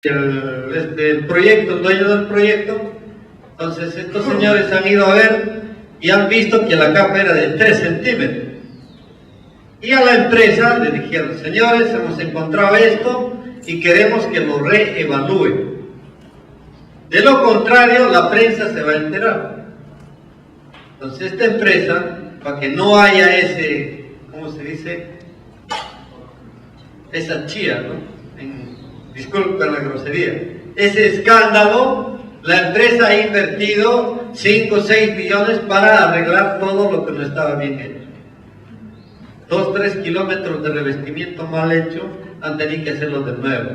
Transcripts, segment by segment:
el proyecto, el dueño del proyecto. Entonces estos señores han ido a ver y han visto que la capa era de 3 centímetros. Y a la empresa le dijeron: señores, hemos encontrado esto y queremos que lo reevalúe. De lo contrario, la prensa se va a enterar. Entonces esta empresa, para que no haya ese, ¿cómo se dice? Esa chía, ¿no? Disculpen la grosería. Ese escándalo, la empresa ha invertido 5 o 6 millones para arreglar todo lo que no estaba bien hecho. 2-3 kilómetros de revestimiento mal hecho han tenido que hacerlo de nuevo.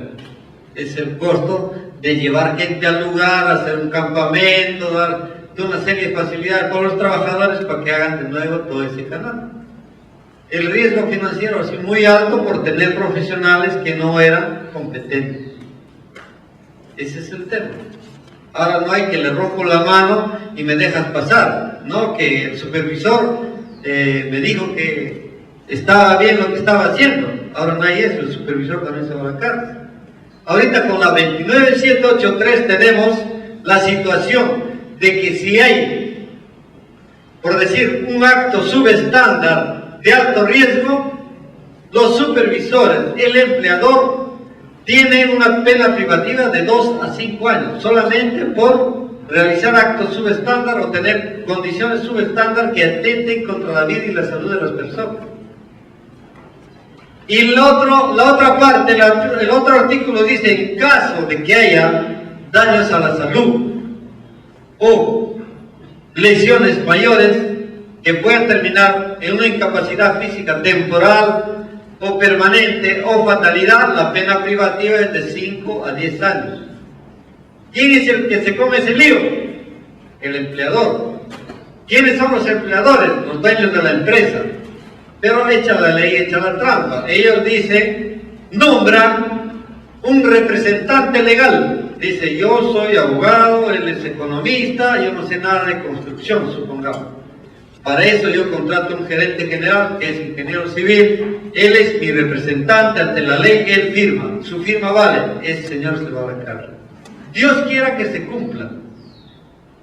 Es el costo de llevar gente al lugar, hacer un campamento, dar una serie de facilidades para los trabajadores para que hagan de nuevo todo ese canal. El riesgo financiero ha sido muy alto por tener profesionales que no eran competentes. Ese es el tema. Ahora no hay que le rompo la mano y me dejas pasar, ¿no? Que el supervisor me dijo que estaba bien lo que estaba haciendo. Ahora no hay eso, el supervisor también se va a la cárcel. Ahorita con la 29783 tenemos la situación de que si hay, por decir, un acto subestándar de alto riesgo, los supervisores, el empleador, tienen una pena privativa de 2 a 5 años, solamente por realizar actos subestándar o tener condiciones subestándar que atenten contra la vida y la salud de las personas. Y la otra parte, el otro artículo dice: en caso de que haya daños a la salud o lesiones mayores que puedan terminar en una incapacidad física temporal o permanente o fatalidad, la pena privativa es de 5 a 10 años. ¿Quién es el que se come ese lío? El empleador. ¿Quiénes son los empleadores? Los dueños de la empresa. Pero echa la ley, echa la trampa. Ellos dicen, nombran un representante legal. Dice: yo soy abogado, él es economista, yo no sé nada de construcción, supongamos. Para eso yo contrato un gerente general que es ingeniero civil, él es mi representante ante la ley, él firma, su firma vale, ese señor se va a la cárcel. Dios quiera que se cumpla,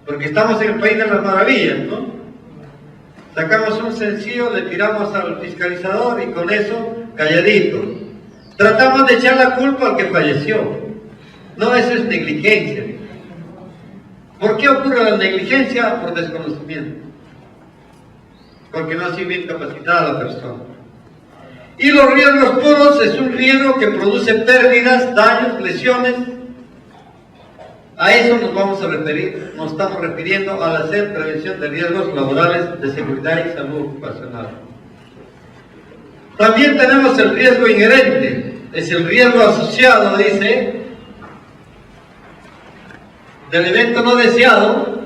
porque estamos en el país de las maravillas, ¿no? Sacamos un sencillo, le tiramos al fiscalizador y con eso, calladito. Tratamos de echar la culpa al que falleció. No, eso es negligencia. ¿Por qué ocurre la negligencia? Por desconocimiento. Porque no ha sido bien capacitada la persona. Y los riesgos puros es un riesgo que produce pérdidas, daños, lesiones. A eso nos vamos a referir, nos estamos refiriendo al hacer prevención de riesgos laborales de seguridad y salud ocupacional. También tenemos el riesgo inherente, es el riesgo asociado, dice, del evento no deseado,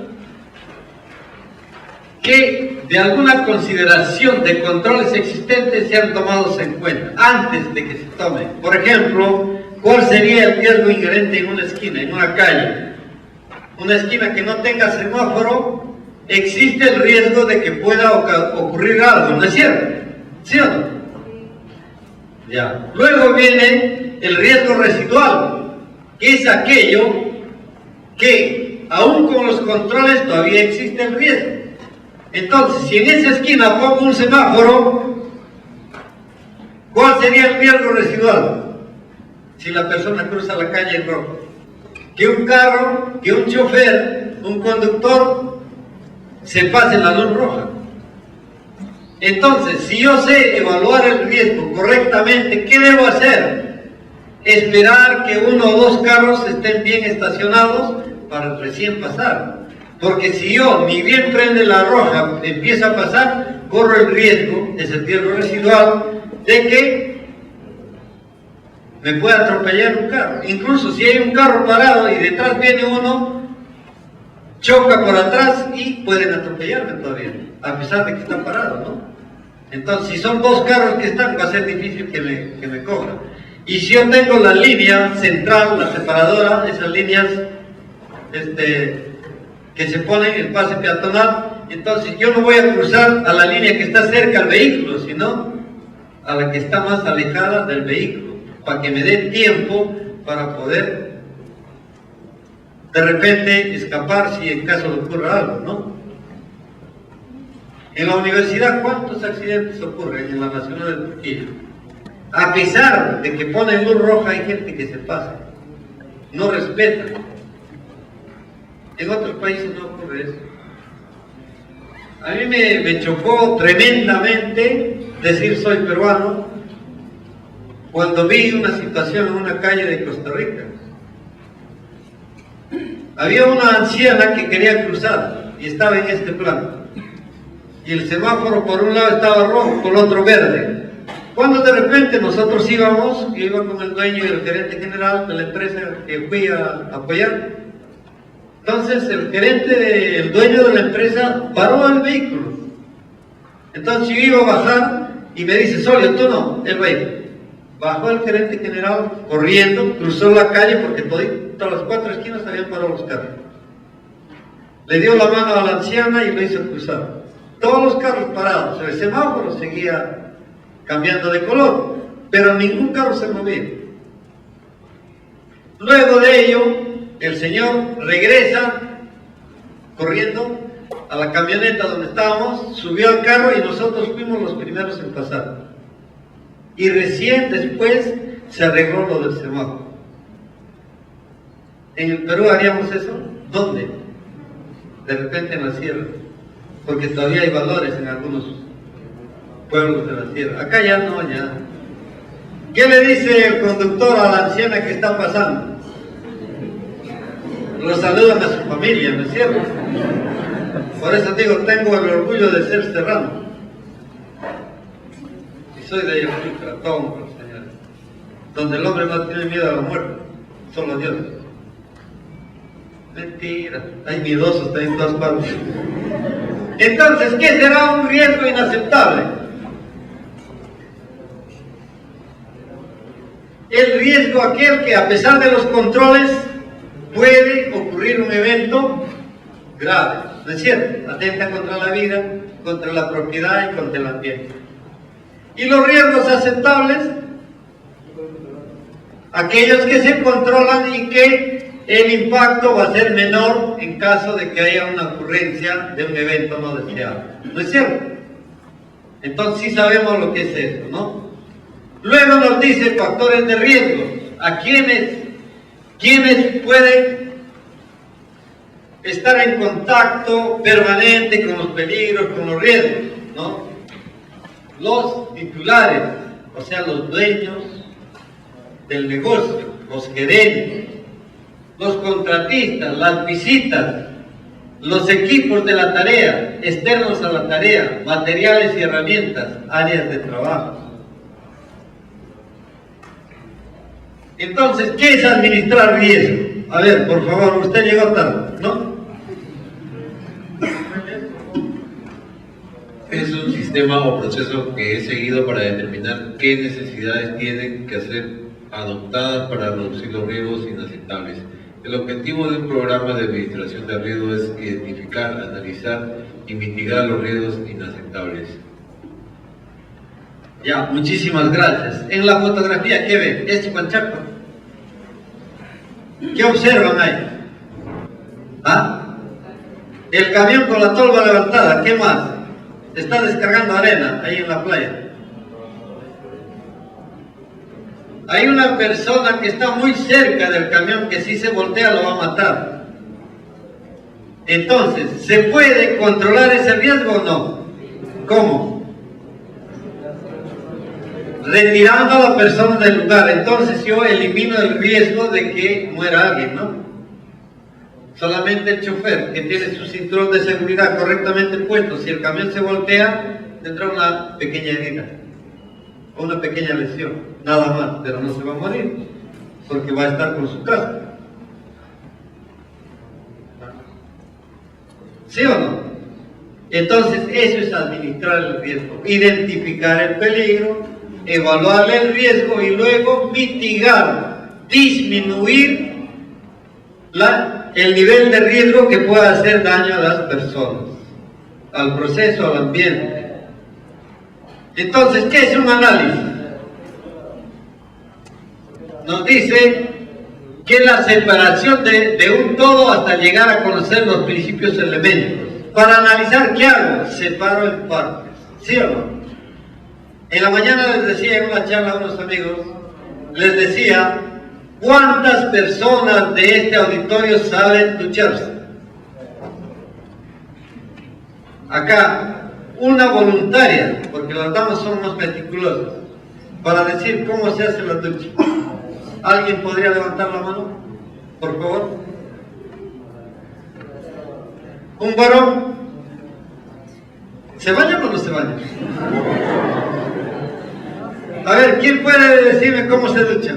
que de alguna consideración de controles existentes sean tomados en cuenta antes de que se tomen. Por ejemplo, ¿cuál sería el riesgo inherente en una esquina, en una calle? Una esquina que no tenga semáforo, existe el riesgo de que pueda ocurrir algo, ¿no es cierto? ¿Sí o no? Ya. Luego viene el riesgo residual, que es aquello que, aún con los controles, todavía existe el riesgo. Entonces, si en esa esquina pongo un semáforo, ¿cuál sería el riesgo residual? Si la persona cruza la calle en rojo. Que un carro, que un chofer, un conductor se pase en la luz roja. Entonces, si yo sé evaluar el riesgo correctamente, ¿qué debo hacer? Esperar que 1 o 2 carros estén bien estacionados para recién pasar. Porque si yo ni bien prende la roja, empieza a pasar, corro el riesgo, es el riesgo residual, de que me puede atropellar un carro. Incluso si hay un carro parado y detrás viene uno, choca por atrás y pueden atropellarme todavía, a pesar de que está parado, ¿no? Entonces, si son 2 carros que están, va a ser difícil que me cojan. Y si yo tengo la línea central, la separadora, esas líneas que se ponen en el pase peatonal, entonces yo no voy a cruzar a la línea que está cerca al vehículo, sino a la que está más alejada del vehículo, para que me dé tiempo para poder de repente escapar si en caso de ocurra algo, ¿no? En la universidad, ¿cuántos accidentes ocurren en la Nacional de Trujillo? A pesar de que ponen luz roja, hay gente que se pasa, no respeta. En otros países no ocurre eso. A mí me chocó tremendamente decir soy peruano cuando vi una situación en una calle de Costa Rica. Había una anciana que quería cruzar y estaba en este plano. Y el semáforo por un lado estaba rojo, por el otro verde. Cuando de repente nosotros íbamos, yo iba con el dueño y el gerente general de la empresa que fui a apoyar. Entonces el dueño de la empresa paró el vehículo. Entonces yo iba a bajar y me dice, Solio, tú no, él va a ir. Bajó el gerente general corriendo, cruzó la calle porque todas las 4 esquinas habían parado los carros. Le dio la mano a la anciana y lo hizo cruzar. Todos los carros parados, el semáforo seguía cambiando de color, pero ningún carro se movía. Luego de ello, el señor regresa corriendo a la camioneta donde estábamos, subió al carro y nosotros fuimos los primeros en pasar. Y recién después se arregló lo del semáforo. ¿En el Perú haríamos eso? ¿Dónde? De repente en la sierra, porque todavía hay valores en algunos pueblos de la sierra. Acá ya no, ya. ¿Qué le dice el conductor a la anciana que está pasando? Lo saludan a su familia, ¿no es cierto? Por eso digo, tengo el orgullo de ser serrano. Y soy de Ayacucho, Tratón, señores. Donde el hombre no tiene miedo a la muerte, solo Dios. Mentira, hay miedosos también en todas partes. Entonces, ¿qué será un riesgo inaceptable? El riesgo aquel que a pesar de los controles puede ocurrir un evento grave, ¿no es cierto? Atenta contra la vida, contra la propiedad y contra el ambiente. Y los riesgos aceptables, aquellos que se controlan y que el impacto va a ser menor en caso de que haya una ocurrencia de un evento no deseado, ¿no es cierto? Entonces sí sabemos lo que es esto, ¿no? Luego nos dice factores de riesgo, a quienes pueden estar en contacto permanente con los peligros, con los riesgos, ¿no? Los titulares, o sea, los dueños del negocio, los gerentes, los contratistas, las visitas, los equipos de la tarea, externos a la tarea, materiales y herramientas, áreas de trabajo. Entonces, ¿qué es administrar riesgo? A ver, por favor, usted llegó tarde, ¿no? Es un sistema o proceso que es seguido para determinar qué necesidades tienen que ser adoptadas para reducir los riesgos inaceptables. El objetivo de un programa de administración de riesgo es identificar, analizar y mitigar los riesgos inaceptables. Ya, muchísimas gracias. En la fotografía, ¿qué ven? ¿Es Chipanchaco? ¿Qué observan ahí? ¿Ah? El camión con la tolva levantada, ¿qué más? Está descargando arena ahí en la playa. Hay una persona que está muy cerca del camión que si se voltea lo va a matar. Entonces, ¿se puede controlar ese riesgo o no? ¿Cómo? Retirando a la persona del lugar. Entonces yo elimino el riesgo de que muera alguien, ¿no? Solamente el chofer que tiene su cinturón de seguridad correctamente puesto, si el camión se voltea, tendrá una pequeña herida o una pequeña lesión, nada más, pero no se va a morir porque va a estar con su casco. ¿Sí o no? Entonces eso es administrar el riesgo, identificar el peligro, evaluar el riesgo y luego mitigar, disminuir el nivel de riesgo que pueda hacer daño a las personas, al proceso, al ambiente. Entonces, ¿qué es un análisis? Nos dice que es la separación de un todo hasta llegar a conocer los principios elementos. Para analizar, ¿qué hago? Separo en partes, ¿sí o no? En la mañana les decía en una charla a unos amigos, les decía, ¿cuántas personas de este auditorio saben ducharse? Acá, una voluntaria, porque las damas son más meticulosas, para decir cómo se hace la ducha. ¿Alguien podría levantar la mano? Por favor. ¿Un varón? ¿Se baña o no se baña? A ver, ¿quién puede decirme cómo se ducha?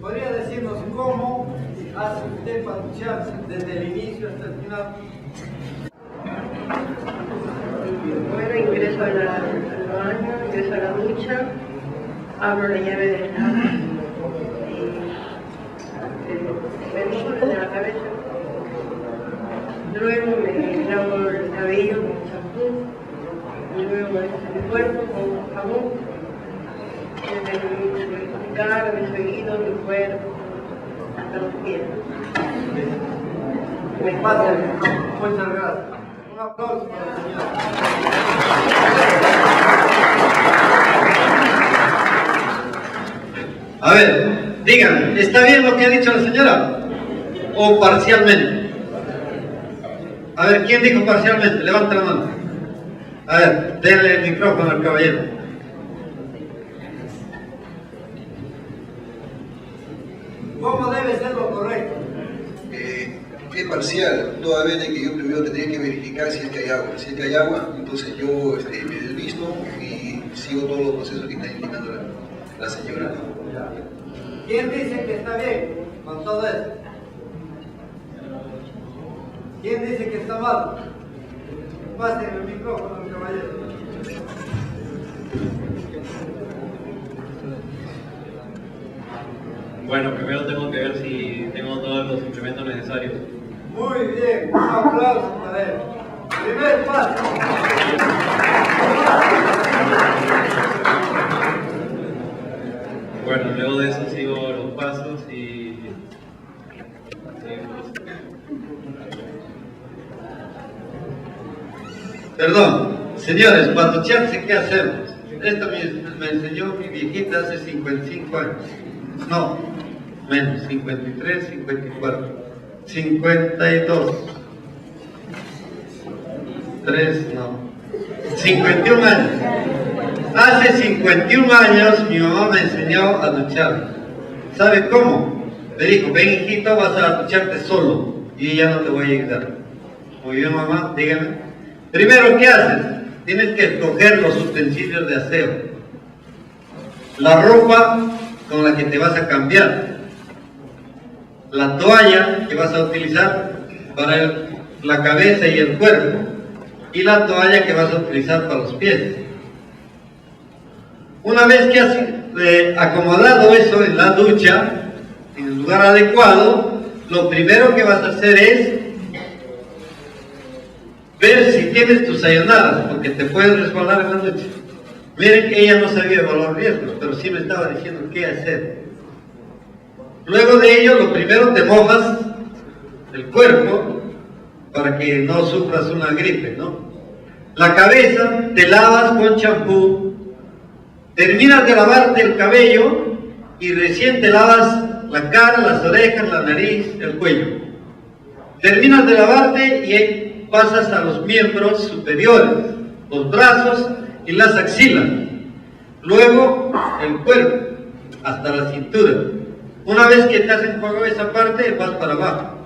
¿Podría decirnos cómo hace usted para ducharse desde el inicio hasta el final? Bueno, ingreso al baño, ingreso a la ducha, abro la llave del agua y me limpio desde la cabeza. Luego me lavo el cabello con champú, luego me lavo mi cuerpo con jabón, desde mi cara, mis oídos, mi cuerpo, hasta los pies. Me pasa, muchas gracias. Un aplauso para la señora. A ver, díganme, ¿está bien lo que ha dicho la señora? ¿O parcialmente? A ver, ¿quién dijo parcialmente? Levanta la mano. A ver, denle el micrófono al caballero. ¿Cómo debe ser lo correcto? Es parcial, toda vez que yo primero tendría que verificar si es que hay agua. Si es que hay agua, entonces yo me desvisto y sigo todos los procesos que está indicando la señora. ¿Quién dice que está bien con todo esto? ¿Quién dice que está mal? Pasen el micrófono al caballero. Bueno, primero tengo que ver si tengo todos los instrumentos necesarios. Muy bien, un aplauso para él. Primer paso. Bueno, luego de eso sigo los pasos y... Perdón, señores, para ducharse, ¿qué hacemos? Esto me enseñó mi viejita hace 55 años. No, menos, 53, 54, 52, 3, no, 51 años. Hace 51 años mi mamá me enseñó a ducharme. ¿Sabe cómo? Me dijo, ven hijito, vas a ducharte solo y ya no te voy a ayudar. Muy bien, mamá, dígame. Primero, ¿qué haces? Tienes que escoger los utensilios de aseo. La ropa con la que te vas a cambiar. La toalla que vas a utilizar para la cabeza y el cuerpo. Y la toalla que vas a utilizar para los pies. Una vez que has acomodado eso en la ducha, en el lugar adecuado, lo primero que vas a hacer es ver si tienes tus sayonadas, porque te puedes resbalar en la ducha. Miren que ella no sabía evaluar riesgos, pero sí me estaba diciendo qué hacer. Luego de ello, lo primero te mojas el cuerpo para que no sufras una gripe, ¿no? La cabeza te lavas con champú, terminas de lavarte el cabello y recién te lavas la cara, las orejas, la nariz, el cuello. Terminas de lavarte y ahí pasas a los miembros superiores, los brazos y las axilas. Luego el cuerpo, hasta la cintura. Una vez que te has enjuagado esa parte, vas para abajo.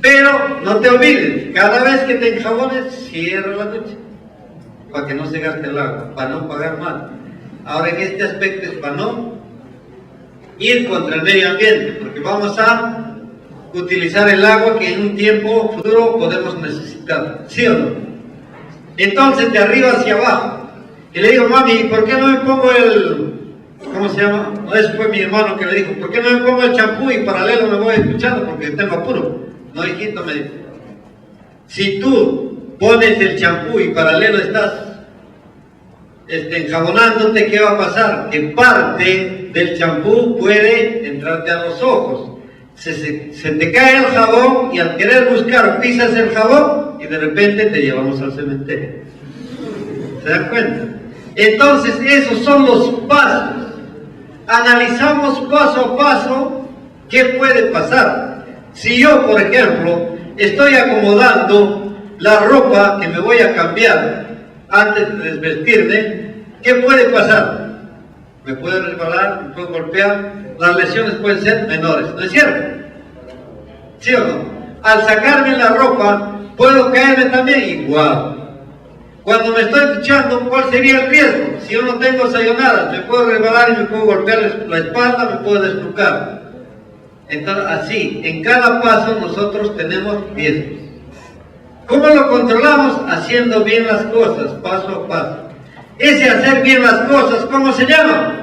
Pero no te olvides, cada vez que te enjabones, cierra la ducha, para que no se gaste el agua, para no pagar mal. Ahora en este aspecto es para no ir contra el medio ambiente, porque vamos a utilizar el agua que en un tiempo futuro podemos necesitar, ¿sí o no? Entonces de arriba hacia abajo, y le digo, mami, ¿por qué no me pongo ¿cómo se llama? Ese fue mi hermano que le dijo, ¿por qué no me pongo el champú y paralelo me voy escuchando? Porque tengo apuro. No, hijito, me dijo, si tú pones el champú y paralelo estás enjabonándote, ¿qué va a pasar? Que parte del champú puede entrarte a los ojos. Se te cae el jabón y al querer buscar pisas el jabón y de repente te llevamos al cementerio. ¿Se dan cuenta? Entonces esos son los pasos. Analizamos paso a paso qué puede pasar. Si yo, por ejemplo, estoy acomodando la ropa que me voy a cambiar antes de desvestirme, ¿qué puede pasar? Me puede resbalar, me puede golpear, las lesiones pueden ser menores, ¿no es cierto? ¿Sí o no? Al sacarme la ropa, ¿puedo caerme también? Igual. Cuando me estoy duchando, ¿cuál sería el riesgo? Si yo no tengo sayonadas, me puedo resbalar y me puedo golpear la espalda, me puedo desnucar. Entonces, así, en cada paso nosotros tenemos riesgos. ¿Cómo lo controlamos? Haciendo bien las cosas, paso a paso. Ese hacer bien las cosas, ¿cómo se llama?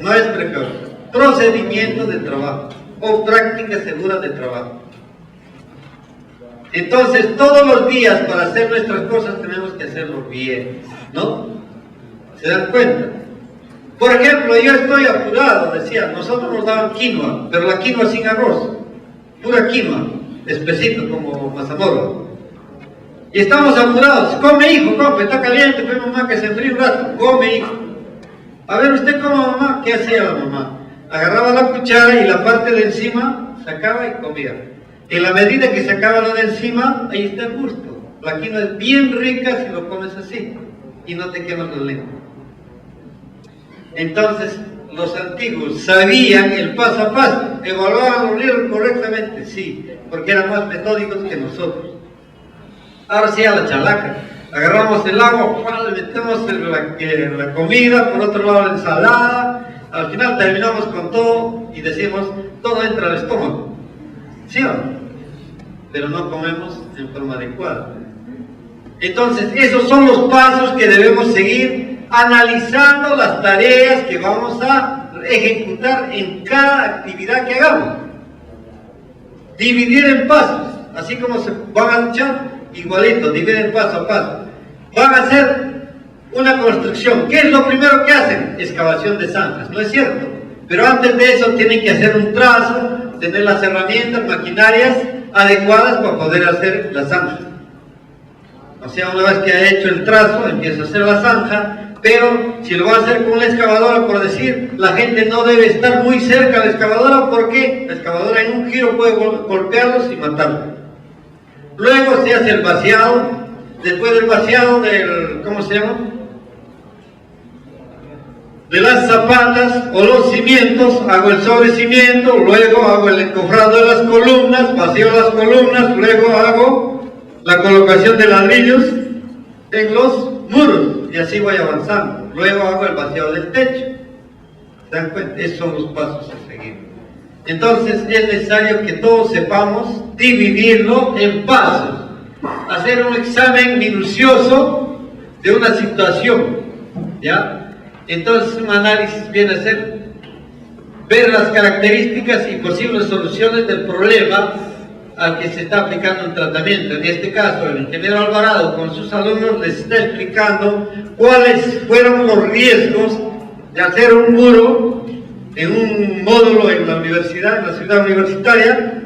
No es precaución, procedimiento de trabajo o práctica segura de trabajo. Entonces, todos los días para hacer nuestras cosas tenemos que hacerlo bien, ¿no? ¿Se dan cuenta? Por ejemplo, yo estoy apurado, decía, nosotros nos daban quinoa, pero la quinoa sin arroz, pura quinoa, espesito como mazamorra. Y estamos apurados, come hijo, come, está caliente, pues mamá que se enfríe un rato, come hijo. A ver, usted como mamá, ¿qué hacía la mamá? Agarraba la cuchara y la parte de encima sacaba y comía. En la medida que sacaba lo de encima, ahí está el gusto. La quinoa es bien rica si lo comes así y no te quemas la lengua. Entonces, los antiguos sabían el paso a paso, evaluaban los riesgos correctamente, sí, porque eran más metódicos que nosotros. Ahora sí a la chalaca, agarramos el agua, le metemos la comida, por otro lado la ensalada, al final terminamos con todo y decimos, todo entra al estómago, ¿sí o no? Pero no comemos en forma adecuada. Entonces, esos son los pasos que debemos seguir analizando las tareas que vamos a ejecutar en cada actividad que hagamos. Dividir en pasos, así como se van a luchar, igualito, dividen paso a paso. Van a hacer una construcción. ¿Qué es lo primero que hacen? Excavación de zanjas, ¿no es cierto? Pero antes de eso tienen que hacer un trazo, tener las herramientas, maquinarias adecuadas para poder hacer la zanja. O sea, una vez que ha hecho el trazo, empieza a hacer la zanja, pero si lo va a hacer con una excavadora, por decir, la gente no debe estar muy cerca de la excavadora porque la excavadora en un giro puede golpearlos y matarlos. Luego se hace el vaciado, después del vaciado del, ¿cómo se llama? De las zapatas o los cimientos, hago el sobrecimiento, luego hago el encofrado de las columnas, vacío las columnas, luego hago la colocación de ladrillos en los muros y así voy avanzando. Luego hago el vaciado del techo. ¿Se dan cuenta? Esos son los pasos a seguir. Entonces es necesario que todos sepamos dividirlo en pasos, hacer un examen minucioso de una situación, ¿ya? Entonces un análisis viene a ser ver las características y posibles soluciones del problema al que se está aplicando un tratamiento. En este caso, el ingeniero Alvarado con sus alumnos les está explicando cuáles fueron los riesgos de hacer un muro en un módulo en la universidad, en la ciudad universitaria,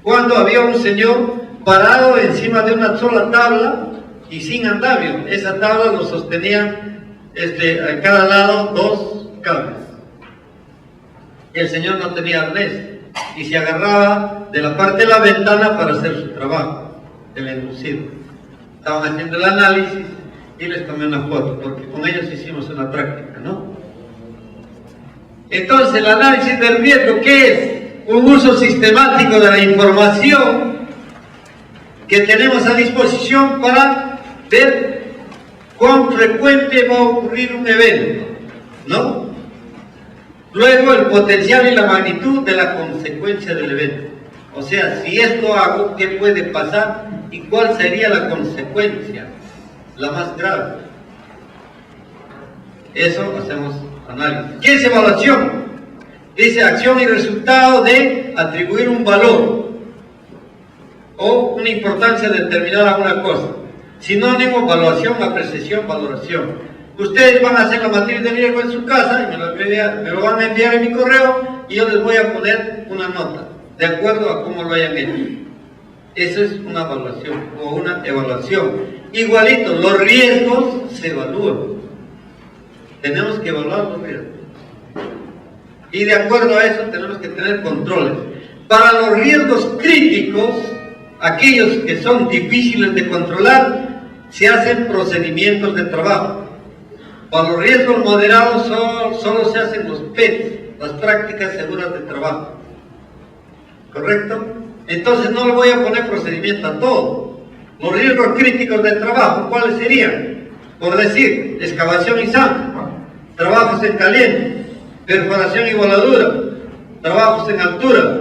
cuando había un señor parado encima de una sola tabla y sin andamio. Esa tabla lo sostenían a cada lado dos cables. El señor no tenía arnés y se agarraba de la parte de la ventana para hacer su trabajo, el enlucido. Estaban haciendo el análisis y les tomé una foto, porque con ellos hicimos una práctica, ¿no? Entonces, el análisis del riesgo, ¿qué es? Un uso sistemático de la información que tenemos a disposición para ver cuán frecuente va a ocurrir un evento, ¿no? Luego, el potencial y la magnitud de la consecuencia del evento. O sea, si esto hago, ¿qué puede pasar? ¿Y cuál sería la consecuencia? La más grave. Eso hacemos análisis. ¿Qué es evaluación? Dice acción y resultado de atribuir un valor o una importancia determinada a una cosa. Sinónimo, evaluación, apreciación, valoración. Ustedes van a hacer la matriz de riesgo en su casa y me lo van a enviar en mi correo y yo les voy a poner una nota, de acuerdo a cómo lo hayan hecho. Eso es una evaluación o una evaluación. Igualito, los riesgos se evalúan. Tenemos que evaluar los riesgos. Y de acuerdo a eso tenemos que tener controles. Para los riesgos críticos, aquellos que son difíciles de controlar, se hacen procedimientos de trabajo. Para los riesgos moderados solo se hacen los PET, las prácticas seguras de trabajo. ¿Correcto? Entonces no le voy a poner procedimiento a todo. Los riesgos críticos de trabajo, ¿cuáles serían? Por decir, excavación y zanja, trabajos en caliente, perforación y voladura, trabajos en altura,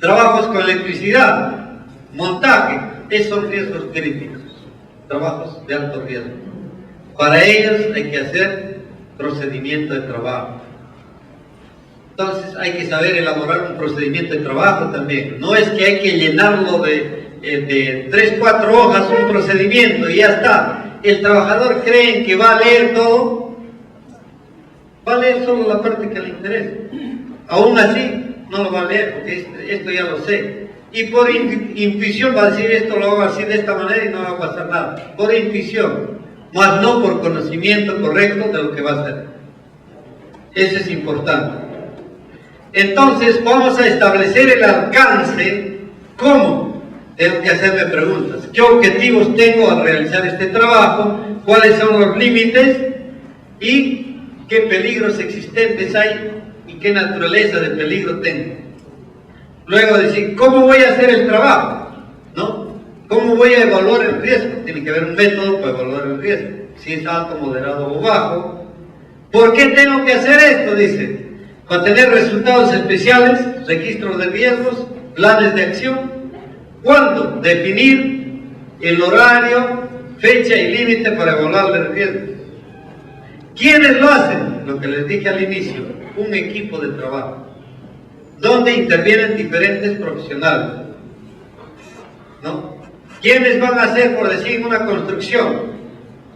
trabajos con electricidad, montaje. Esos son riesgos críticos, trabajos de alto riesgo. Para ellos hay que hacer procedimiento de trabajo. Entonces hay que saber elaborar un procedimiento de trabajo también. No es que hay que llenarlo de 3, 4 hojas, un procedimiento y ya está. El trabajador cree que va a leer todo, va a leer solo la parte que le interesa. Aún así, no lo va a leer porque esto ya lo sé. Y por intuición va a decir esto lo hago así de esta manera y no va a pasar nada. Por intuición, más no por conocimiento correcto de lo que va a hacer. Eso es importante. Entonces vamos a establecer el alcance. ¿Cómo? Tengo que hacerme preguntas. ¿Qué objetivos tengo al realizar este trabajo? ¿Cuáles son los límites? ¿Y qué peligros existentes hay? ¿Y qué naturaleza de peligro tengo? Luego decir, ¿cómo voy a hacer el trabajo? ¿No? ¿Cómo voy a evaluar el riesgo? Tiene que haber un método para evaluar el riesgo. Si es alto, moderado o bajo. ¿Por qué tengo que hacer esto? Dice, para tener resultados especiales, registros de riesgos, planes de acción. ¿Cuándo? Definir el horario, fecha y límite para evaluar el riesgo. ¿Quiénes lo hacen? Lo que les dije al inicio, un equipo de trabajo, donde intervienen diferentes profesionales, ¿no? ¿Quiénes van a hacer, por decir, una construcción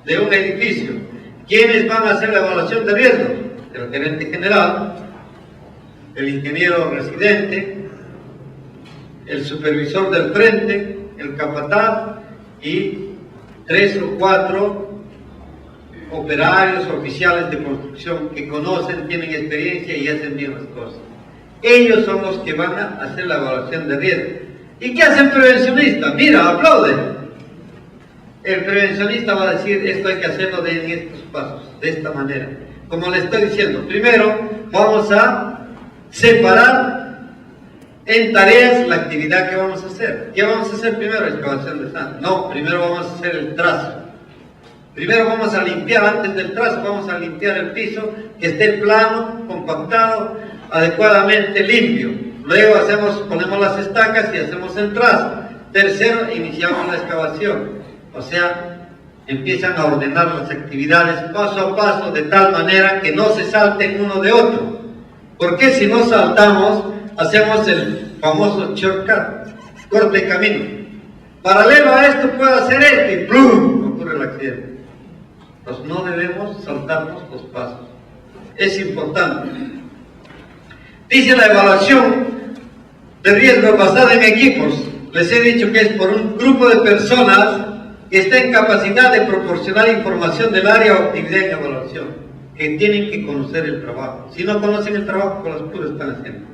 de un edificio? ¿Quiénes van a hacer la evaluación de riesgo? El gerente general, el ingeniero residente, el supervisor del frente, el capataz y 3 o 4 operarios, oficiales de construcción que conocen, tienen experiencia y hacen bien las cosas. Ellos son los que van a hacer la evaluación de riesgo. ¿Y qué hace el prevencionista? Mira, aplaude. El prevencionista va a decir, esto hay que hacerlo en estos pasos, de esta manera. Como le estoy diciendo, primero vamos a separar en tareas la actividad que vamos a hacer. ¿Qué vamos a hacer primero? Excavación de zanja. No, primero vamos a hacer el trazo. Primero vamos a limpiar, antes del trazo vamos a limpiar el piso, que esté plano, compactado, adecuadamente limpio. Luego ponemos las estacas y hacemos el trazo. Tercero, iniciamos la excavación. O sea, empiezan a ordenar las actividades paso a paso de tal manera que no se salten uno de otro. Porque si no saltamos, hacemos el famoso shortcut, corte de camino. Paralelo a esto puedo hacer esto y ¡plum! Ocurre el accidente. Entonces no debemos saltarnos los pasos. Es importante. Dice la evaluación de riesgo basada en equipos. Les he dicho que es por un grupo de personas que está en capacidad de proporcionar información del área o actividad en evaluación, que tienen que conocer el trabajo. Si no conocen el trabajo, con las puras están haciendo.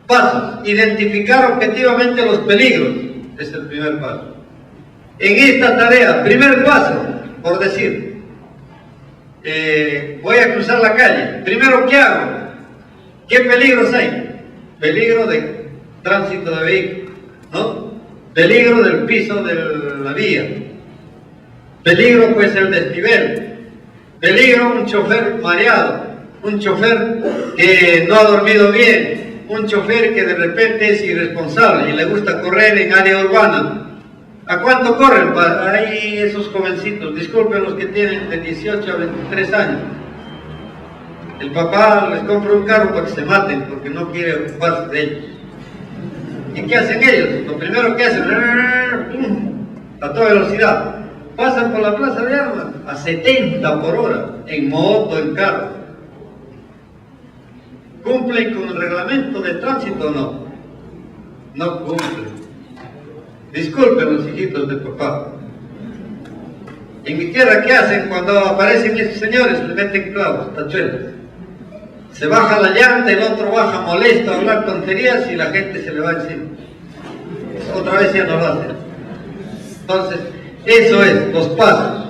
Pasos. Identificar objetivamente los peligros. Es el primer paso. En esta tarea, primer paso, por decir, voy a cruzar la calle. Primero, ¿qué hago? ¿Qué peligros hay? Peligro de tránsito de vehículos, ¿no? Peligro del piso de la vía. Peligro puede ser desnivel. Peligro un chofer mareado, un chofer que no ha dormido bien, un chofer que de repente es irresponsable y le gusta correr en área urbana. ¿A cuánto corren? Hay esos jovencitos, disculpen los que tienen de 18 a 23 años. El papá les compra un carro para que se maten, porque no quiere ocuparse de ellos. ¿Y qué hacen ellos? Lo primero que hacen, a toda velocidad, pasan por la plaza de armas a 70 por hora, en moto, en carro. ¿Cumplen con el reglamento de tránsito o no? No cumplen. Disculpen los hijitos de papá. En mi tierra, ¿qué hacen cuando aparecen esos señores? Le meten clavos, tachuelas. Se baja la llanta, el otro baja molesto a hablar tonterías y la gente se le va encima. Otra vez ya no lo hacen. Entonces, eso es, los pasos.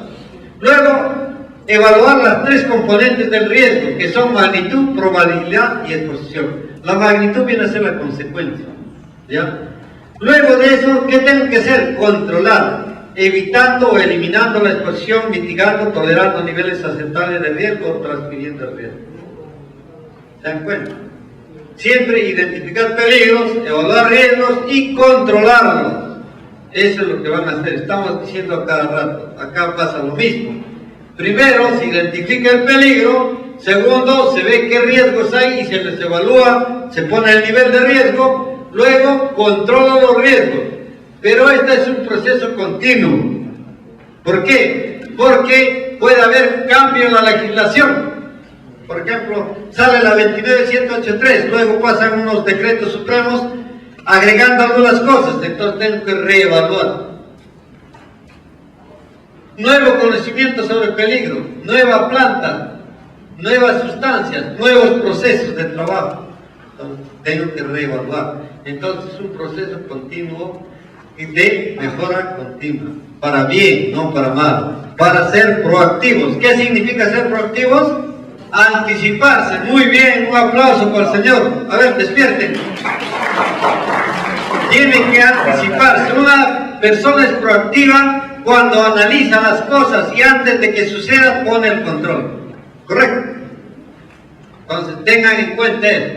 Luego, evaluar las tres componentes del riesgo, que son magnitud, probabilidad y exposición. La magnitud viene a ser la consecuencia, ¿ya? Luego de eso, ¿qué tengo que hacer? Controlar, evitando o eliminando la exposición, mitigando, tolerando niveles aceptables de riesgo o transfiriendo el riesgo. ¿Se dan cuenta? Siempre identificar peligros, evaluar riesgos y controlarlos. Eso es lo que van a hacer. Estamos diciendo a cada rato. Acá pasa lo mismo. Primero, se identifica el peligro. Segundo, se ve qué riesgos hay y se les evalúa, se pone el nivel de riesgo. Luego, controla los riesgos. Pero este es un proceso continuo. ¿Por qué? Porque puede haber cambio en la legislación. Por ejemplo, sale la 29183, luego pasan unos decretos supremos agregando algunas cosas, entonces tengo que reevaluar. Nuevo conocimiento sobre el peligro, nueva planta, nuevas sustancias, nuevos procesos de trabajo. Entonces, tengo que reevaluar. Entonces es un proceso continuo y de mejora continua, para bien, no para mal, para ser proactivos. ¿Qué significa ser proactivos? Anticiparse. Muy bien, un aplauso para el Señor. A ver, despierten. Tienen que anticiparse. Una persona es proactiva cuando analiza las cosas y antes de que suceda pone el control. ¿Correcto? Entonces tengan en cuenta eso.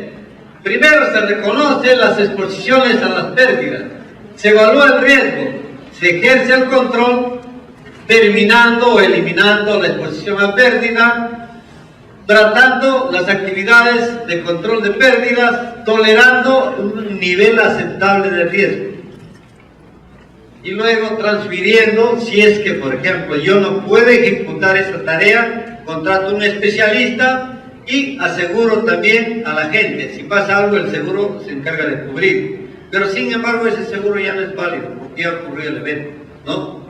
Primero se reconocen las exposiciones a las pérdidas, se evalúa el riesgo, se ejerce el control, terminando o eliminando la exposición a pérdida, tratando las actividades de control de pérdidas, tolerando un nivel aceptable de riesgo. Y luego transfiriendo, si es que, por ejemplo, yo no puedo ejecutar esa tarea, contrato a un especialista y aseguro también a la gente. Si pasa algo, el seguro se encarga de cubrir. Pero sin embargo, ese seguro ya no es válido, porque ya ocurrió el evento, ¿no?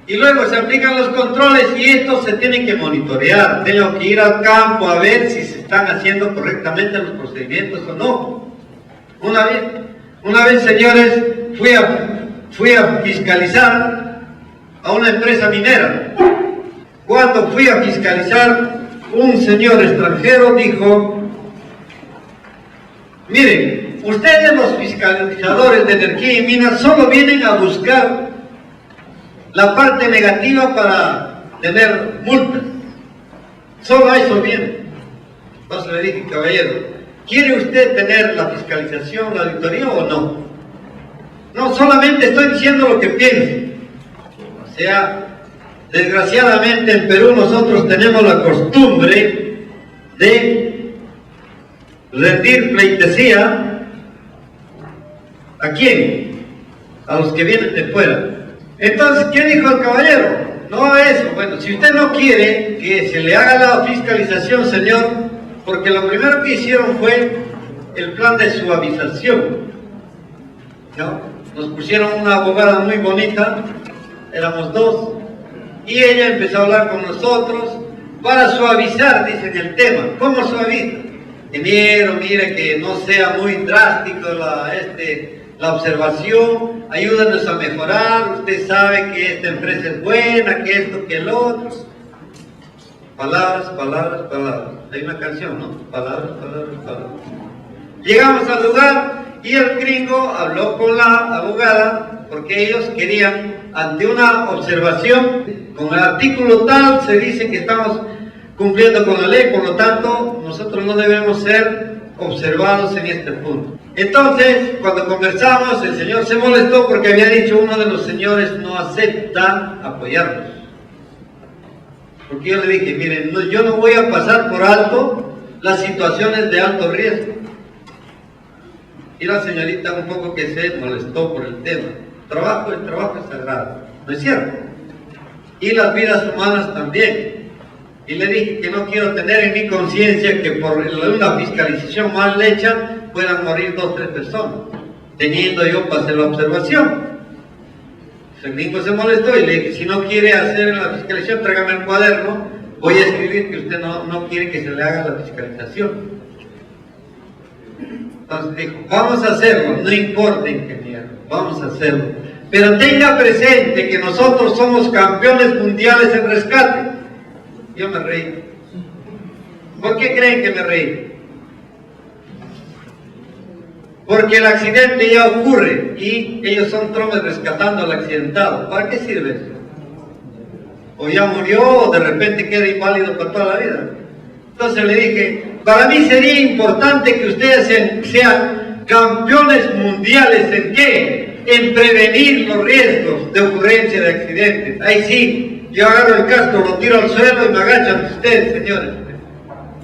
Y luego se aplican los controles y estos se tienen que monitorear. Tengo que ir al campo a ver si se están haciendo correctamente los procedimientos o no. Una vez, señores, fui a fiscalizar a una empresa minera. Cuando fui a fiscalizar, un señor extranjero dijo: miren, ustedes los fiscalizadores de energía y minas solo vienen a buscar la parte negativa para tener multas. Solo a eso viene. Entonces le dije: caballero, ¿quiere usted tener la fiscalización, la auditoría o no? No, solamente estoy diciendo lo que pienso. O sea, desgraciadamente en Perú nosotros tenemos la costumbre de rendir pleitesía. ¿A quién? A los que vienen de fuera. Entonces, ¿qué dijo el caballero? No eso. Bueno, si usted no quiere que se le haga la fiscalización, señor, porque lo primero que hicieron fue el plan de suavización, ¿no? Nos pusieron una abogada muy bonita, éramos dos, y ella empezó a hablar con nosotros para suavizar, dicen, el tema. ¿Cómo suaviza? Ingeniero, mire que no sea muy drástico la observación, ayúdanos a mejorar, usted sabe que esta empresa es buena, que esto, que el otro. Palabras, palabras, palabras. Hay una canción, ¿no? Palabras, palabras, palabras. Llegamos al lugar y el gringo habló con la abogada porque ellos querían, ante una observación, con el artículo tal se dice que estamos cumpliendo con la ley, por lo tanto nosotros no debemos ser observados en este punto. Entonces, cuando conversamos, el señor se molestó porque había dicho uno de los señores no acepta apoyarnos. Porque yo le dije, miren, yo no voy a pasar por alto las situaciones de alto riesgo. Y la señorita un poco que se molestó por el tema. El trabajo es sagrado, ¿no es cierto? Y las vidas humanas también. Y le dije que no quiero tener en mi conciencia que por una fiscalización mal hecha puedan morir 2 o 3 personas, teniendo yo para hacer la observación. El gringo se molestó y le dije, si no quiere hacer la fiscalización, tráigame el cuaderno, voy a escribir que usted no quiere que se le haga la fiscalización. Entonces dijo, vamos a hacerlo, no importa, ingeniero, vamos a hacerlo. Pero tenga presente que nosotros somos campeones mundiales en rescate. Yo me reí. ¿Por qué creen que me reí? Porque el accidente ya ocurre y ellos son tromes rescatando al accidentado. ¿Para qué sirve eso? O ya murió o de repente queda inválido para toda la vida. Entonces le dije, para mí sería importante que ustedes sean campeones mundiales ¿en qué? En prevenir los riesgos de ocurrencia de accidentes. Ahí sí, yo agarro el casco, lo tiro al suelo y me agacho ante ustedes, señores.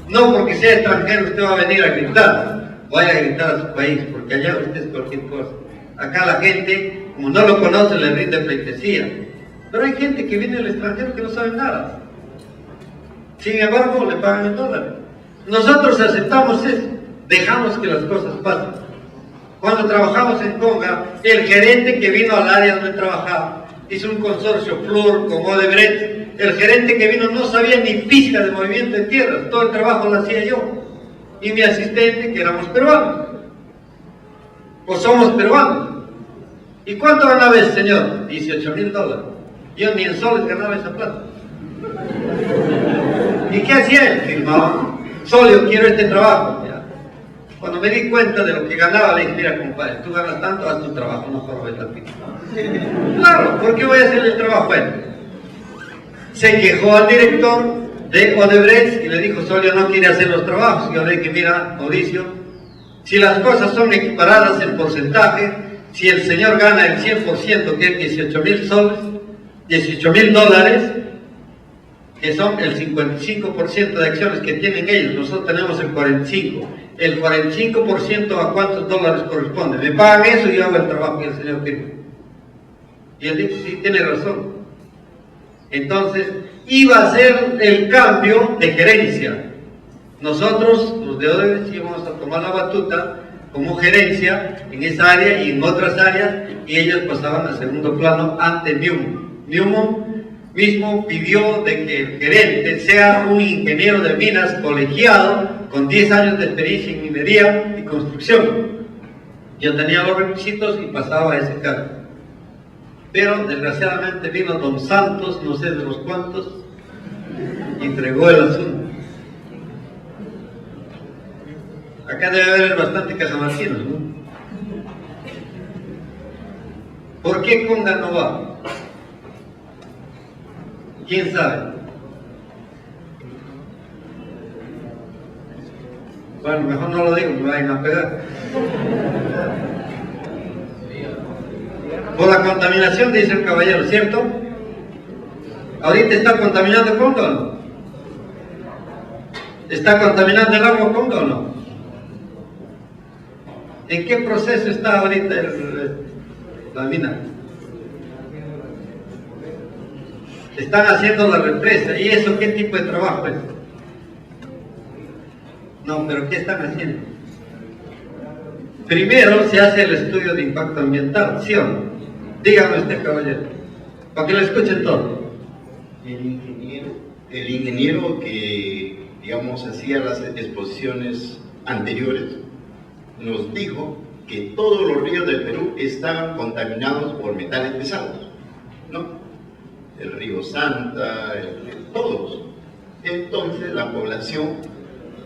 No porque sea extranjero usted va a venir a gritar. Vaya a gritar a su país, porque allá usted es cualquier cosa. Acá la gente, como no lo conoce, le rinde pleitesía. Pero hay gente que viene del extranjero que no sabe nada. Sin embargo, le pagan en dólares. Nosotros aceptamos eso, dejamos que las cosas pasen. Cuando trabajamos en Conga, el gerente que vino al área donde trabajaba, hizo un consorcio Fluor con Odebrecht. El gerente que vino no sabía ni pizca de movimiento de tierras, todo el trabajo lo hacía yo. Y mi asistente, que éramos peruanos, o somos peruanos. ¿Y cuánto ganaba ese señor? $18,000. Yo ni en soles ganaba esa plata. ¿Y qué hacía él? Firmaba, Solio, quiero este trabajo. Ya. Cuando me di cuenta de lo que ganaba, le dije, mira compadre, tú ganas tanto, haz tu trabajo, no robes la pizza. Claro, ¿por qué voy a hacer el trabajo a él? Se quejó al director de Odebrecht y le dijo, Solio no quiere hacer los trabajos. Y yo le dije, mira, Mauricio, si las cosas son equiparadas en porcentaje, si el señor gana el 100%, que es 18,000 soles, $18,000, que son el 55% de acciones que tienen ellos, nosotros tenemos el 45%. El 45% a cuántos dólares corresponde. Me pagan eso y yo hago el trabajo que el señor pide. Y él dijo, sí, tiene razón. Entonces, iba a ser el cambio de gerencia. Nosotros, los de Odebrecht, íbamos a tomar la batuta como gerencia en esa área y en otras áreas, y ellos pasaban a segundo plano ante Newmont. Newmont mismo pidió de que el gerente sea un ingeniero de minas colegiado con 10 años de experiencia en minería y construcción. Yo tenía los requisitos y pasaba a ese cargo. Pero desgraciadamente vino Don Santos, no sé de los cuantos, y entregó el asunto. Acá debe haber bastante cajamarquinos, ¿no? ¿Por qué Conga no va? ¿Quién sabe? Bueno, mejor no lo digo, me vayan a pegar. Por la contaminación, dice el caballero, ¿cierto? ¿Ahorita está contaminando Conga o no? ¿Está contaminando el agua Conga o no? ¿En qué proceso está ahorita la mina? Están haciendo la represa. ¿Y eso qué tipo de trabajo es? No, pero ¿qué están haciendo? Primero se hace el estudio de impacto ambiental, ¿sí o no? Dígame usted, caballero, para que lo escuchen todo. El ingeniero que, digamos, hacía las exposiciones anteriores, nos dijo que todos los ríos del Perú estaban contaminados por metales pesados, ¿no? El río Santa, todos. Entonces la población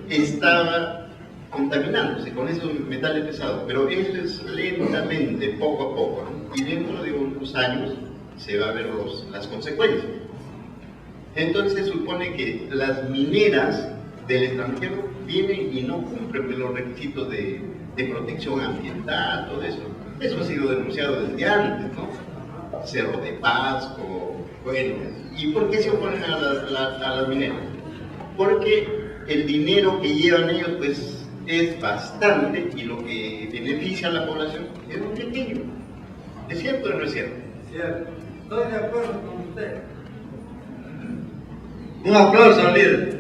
estaba contaminándose con esos metales pesados, pero eso es lentamente, poco a poco, ¿no? Y dentro de unos años se va a ver las consecuencias. Entonces se supone que las mineras del extranjero vienen y no cumplen los requisitos de de protección ambiental, todo eso. Eso ha sido denunciado desde antes, ¿no? Cerro de Pasco, bueno. ¿Y por qué se oponen a las mineras? Porque el dinero que llevan ellos pues es bastante y lo que beneficia a la población es muy pequeño. ¿Es cierto o no es cierto? Cierto. Estoy de acuerdo con usted. Un aplauso al líder.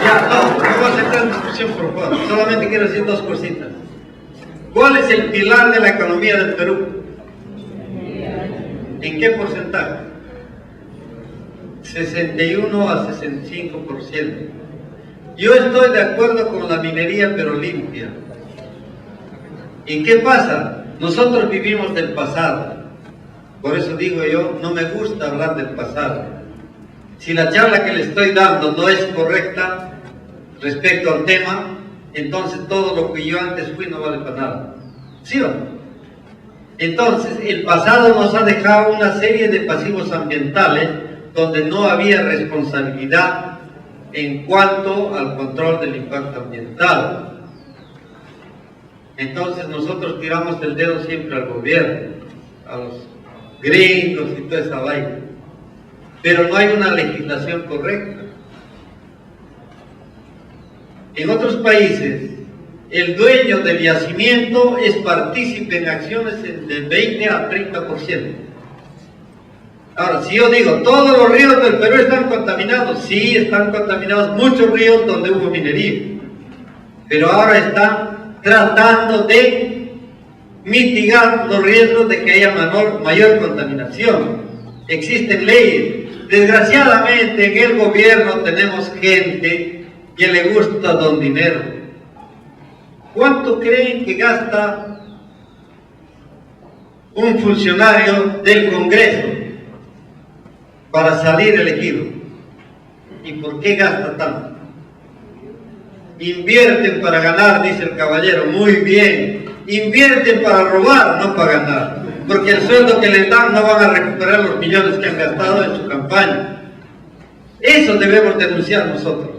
Ya, no voy a aceptar discusión por favor. Solamente quiero decir dos cositas. ¿Cuál es el pilar de la economía del Perú? ¿En qué porcentaje? 61 a 65%. Yo estoy de acuerdo con la minería, pero limpia. ¿Y qué pasa? Nosotros vivimos del pasado. Por eso digo yo, no me gusta hablar del pasado. Si la charla que le estoy dando no es correcta respecto al tema, entonces todo lo que yo antes fui no vale para nada. ¿Sí o no? Entonces, el pasado nos ha dejado una serie de pasivos ambientales donde no había responsabilidad en cuanto al control del impacto ambiental. Entonces nosotros tiramos el dedo siempre al gobierno, a los gringos y toda esa vaina. Pero no hay una legislación correcta. En otros países, el dueño del yacimiento es partícipe en acciones del 20 a 30%. Ahora, si yo digo, todos los ríos del Perú están contaminados, sí, están contaminados muchos ríos donde hubo minería, pero ahora están tratando de mitigar los riesgos de que haya mayor contaminación. Existen leyes. Desgraciadamente en el gobierno tenemos gente que le gusta don dinero. ¿Cuánto creen que gasta un funcionario del Congreso para salir elegido? ¿Y por qué gasta tanto? Invierten para ganar, dice el caballero, muy bien. Invierten para robar, no para ganar. Porque el sueldo que les dan no van a recuperar los millones que han gastado en su campaña. Eso debemos denunciar nosotros.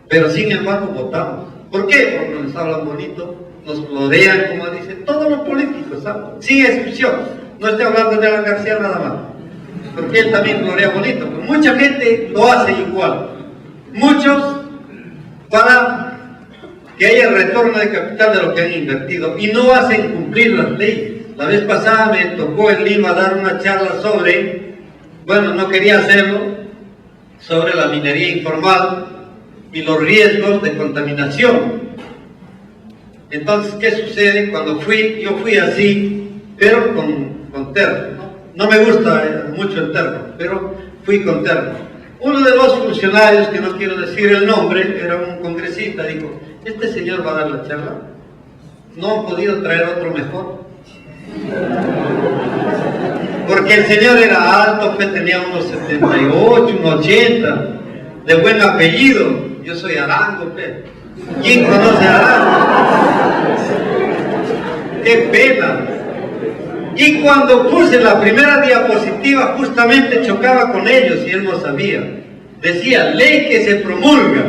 Pero sin embargo votamos. ¿Por qué? Porque nos hablan bonito, nos florean, como dicen todos los políticos, ¿sabes? Sin excepción. No estoy hablando de Alan García nada más. Porque él también florea bonito. Pero mucha gente lo hace igual. Muchos para que haya retorno de capital de lo que han invertido y no hacen cumplir las leyes. La vez pasada me tocó en Lima dar una charla sobre, bueno, no quería hacerlo, sobre la minería informal y los riesgos de contaminación. Entonces, ¿qué sucede? Cuando yo fui así, pero con terno. No me gusta mucho el terno, pero fui con terno. Uno de los funcionarios, que no quiero decir el nombre, era un congresista, dijo, ¿este señor va a dar la charla? ¿No han podido traer otro mejor? Porque el señor era alto, pues tenía unos 78, unos 80, de buen apellido. Yo soy Arango, pues. ¿Quién conoce a Arango? ¡Qué pena! Y cuando puse la primera diapositiva, justamente chocaba con ellos y él no sabía. Decía, ley que se promulga,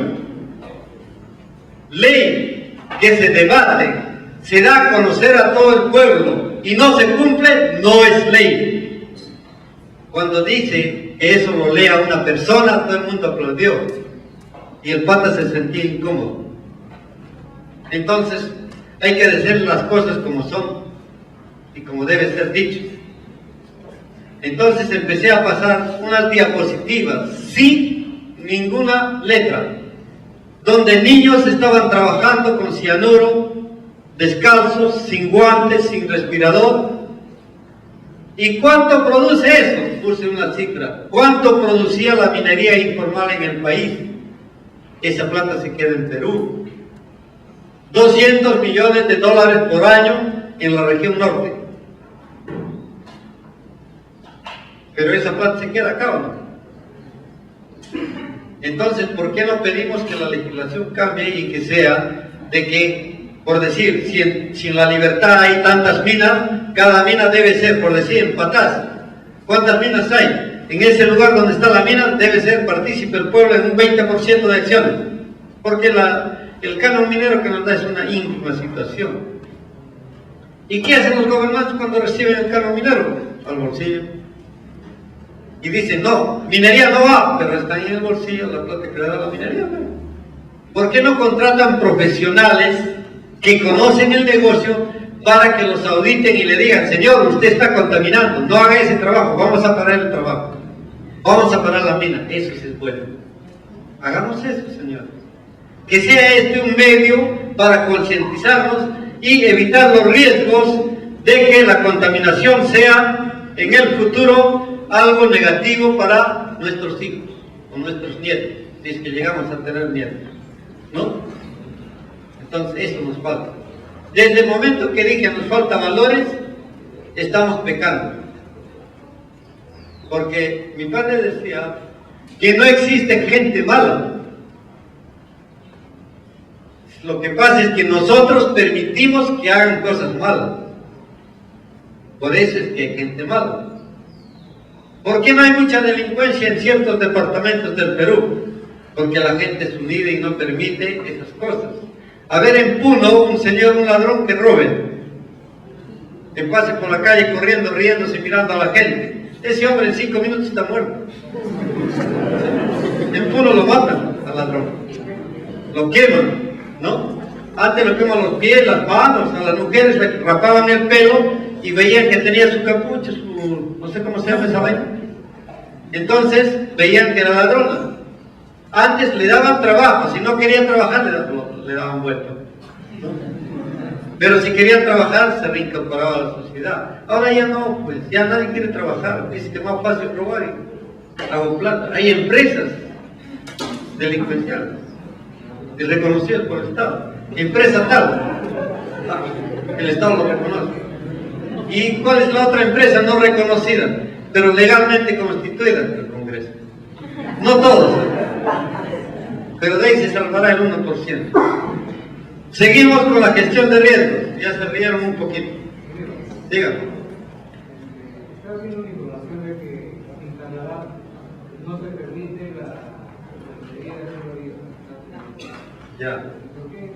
ley que se debate, se da a conocer a todo el pueblo y no se cumple, no es ley. Cuando dice que eso lo lea una persona, todo el mundo aplaudió y el pata se sentía incómodo. Entonces hay que decir las cosas como son y como debe ser dicho. Entonces empecé a pasar unas diapositivas sin ninguna letra, donde niños estaban trabajando con cianuro, descalzos, sin guantes, sin respirador. ¿Y cuánto produce eso? Puse una cifra. ¿Cuánto producía la minería informal en el país? Esa plata se queda en Perú. 200 millones de dólares por año en la región norte. Pero esa plata se queda acá, ¿o no? Entonces, ¿por qué no pedimos que la legislación cambie y que sea de que, por decir, si en la libertad hay tantas minas, cada mina debe ser, por decir, en Patás, ¿cuántas minas hay? En ese lugar donde está la mina debe ser partícipe el pueblo en un 20% de acciones, porque el canon minero que nos da es una ínfima situación. ¿Y qué hacen los gobernantes cuando reciben el canon minero? Al bolsillo. Y dicen, no, minería no va, pero está ahí en el bolsillo la plata que le da la minería. ¿Por qué no contratan profesionales que conocen el negocio para que los auditen y le digan, señor, usted está contaminando, no haga ese trabajo, vamos a parar el trabajo, vamos a parar la mina? Eso sí es bueno. Hagamos eso, señores. Que sea este un medio para concientizarnos y evitar los riesgos de que la contaminación sea en el futuro algo negativo para nuestros hijos o nuestros nietos, si es que llegamos a tener nietos, ¿no? Entonces eso nos falta. Desde el momento que dije nos falta valores, estamos pecando. Porque mi padre decía que no existe gente mala. Lo que pasa es que nosotros permitimos que hagan cosas malas. Por eso es que hay gente mala. ¿Por qué no hay mucha delincuencia en ciertos departamentos del Perú? Porque la gente es unida y no permite esas cosas. A ver, en Puno, un señor, un ladrón que robe, que pase por la calle corriendo, riéndose, mirando a la gente. Ese hombre en 5 minutos está muerto. En Puno lo matan al ladrón. Lo queman, ¿no? Antes lo queman los pies, las manos, a las mujeres le rapaban el pelo y veían que tenía su capucha, su, no sé cómo se llama esa vaina. Entonces veían que era ladrona. Antes le daban trabajo, si no quería trabajar le daban vuelta, ¿no? Pero si quería trabajar se reincorporaba a la sociedad. Ahora ya no, pues ya nadie quiere trabajar, dice que es más fácil robar y hago plata. Hay empresas delincuenciales y reconocidas por el Estado, empresa tal, el Estado lo reconoce. ¿Y cuál es la otra empresa no reconocida, pero legalmente constituida? El Congreso. No todos, pero de ahí se salvará el 1%. Seguimos con la gestión de riesgos. Ya se rieron un poquito. Díganme. Está haciendo una información de que en Canadá no se permite la minería de oro. Ya. ¿Por qué?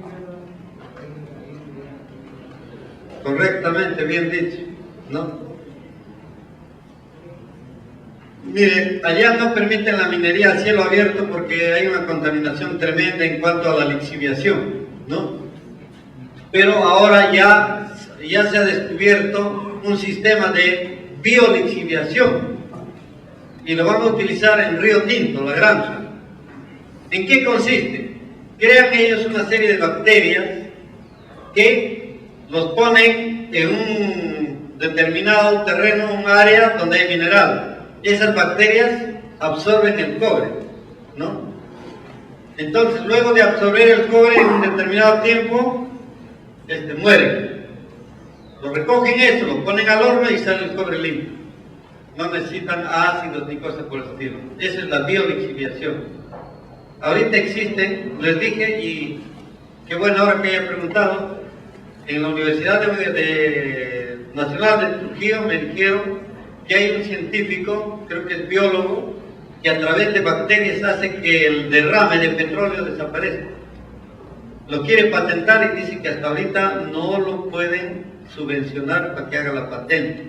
Correctamente, bien dicho, ¿no? Mire, allá no permiten la minería a cielo abierto porque hay una contaminación tremenda en cuanto a la lixiviación, ¿no? Pero ahora ya se ha descubierto un sistema de biolixiviación y lo van a utilizar en Río Tinto, la granja. ¿En qué consiste? Crean ellos una serie de bacterias que los ponen en un determinado terreno, un área donde hay mineral. Esas bacterias absorben el cobre, ¿no? Entonces, luego de absorber el cobre en un determinado tiempo, mueren. Lo recogen esto, lo ponen al horno y sale el cobre limpio. No necesitan ácidos ni cosas por el estilo. Esa es la biolixiviación. Ahorita existen, les dije, y qué bueno ahora que haya preguntado, en la Universidad Nacional de Trujillo me dijeron que hay un científico, creo que es biólogo, que a través de bacterias hace que el derrame de petróleo desaparezca. Lo quiere patentar y dice que hasta ahorita no lo pueden subvencionar para que haga la patente.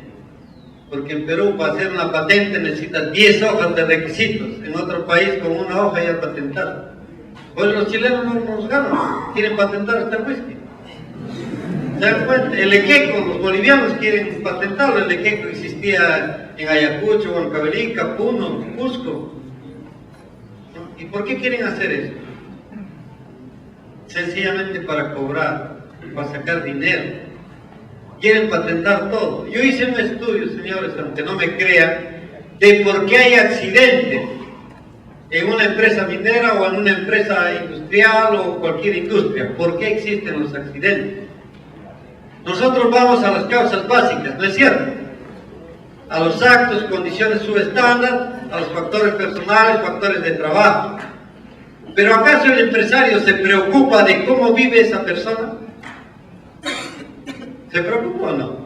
Porque en Perú para hacer una patente necesitas 10 hojas de requisitos, en otro país con una hoja ya patentado. Pues los chilenos no nos ganan, quieren patentar hasta el whisky. ¿Se dan cuenta? El equeco, los bolivianos quieren patentarlo. El equeco existía en Ayacucho, Huancavelica, Puno, Cusco. ¿Y por qué quieren hacer eso? Sencillamente para cobrar, para sacar dinero. Quieren patentar todo. Yo hice un estudio, señores, aunque no me crean, de por qué hay accidentes en una empresa minera o en una empresa industrial o cualquier industria. ¿Por qué existen los accidentes? Nosotros vamos a las causas básicas, ¿no es cierto? A los actos, condiciones subestándar, a los factores personales, factores de trabajo. ¿Pero acaso el empresario se preocupa de cómo vive esa persona? ¿Se preocupa o no?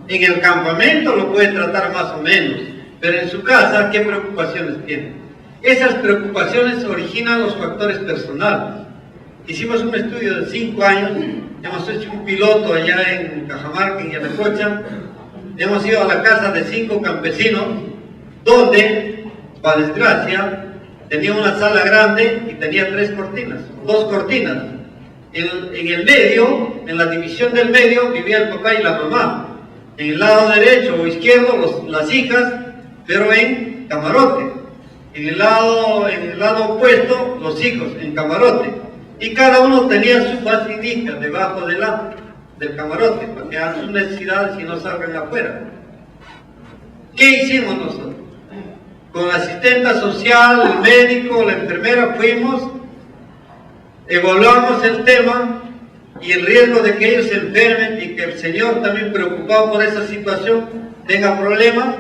En el campamento lo puede tratar más o menos, pero en su casa, ¿qué preocupaciones tiene? Esas preocupaciones originan los factores personales. Hicimos un estudio de 5 años, hemos hecho un piloto allá en Cajamarca, en Yanacocha, hemos ido a la casa de 5 campesinos, donde, para desgracia, tenía una sala grande y tenía 3 cortinas, 2 cortinas. En el medio, en la división del medio, vivía el papá y la mamá. En el lado derecho o izquierdo, las hijas, pero en camarote. En el lado opuesto, los hijos, en camarote. Y cada uno tenía su basilica debajo del camarote, para que hagan sus necesidades y no salgan afuera. ¿Qué hicimos nosotros? Con la asistenta social, el médico, la enfermera, fuimos, evaluamos el tema y el riesgo de que ellos se enfermen y que el señor también preocupado por esa situación tenga problemas.